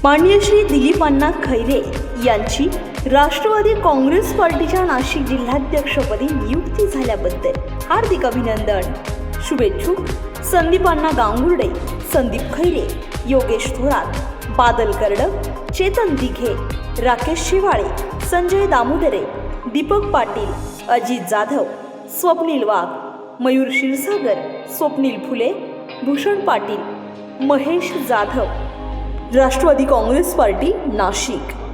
माननीय श्री दिलीप अण्णा खैरे यांची राष्ट्रवादी काँग्रेस पार्टीच्या नाशिक जिल्हाध्यक्षपदी नियुक्ती झाल्याबद्दल हार्दिक अभिनंदन. शुभेच्छुक संदीप अण्णा गांगुर्डे, संदीप खैरे, योगेश थोरात, बादल कर्डक, चेतन दिघे, राकेश शिवाळे, संजय दामोदरे, दीपक पाटील, अजित जाधव, स्वप्नील वाघ, मयूर क्षीरसागर, स्वप्नील फुले, भूषण पाटील, महेश जाधव. राष्ट्रवादी काँग्रेस पार्टी नाशिक.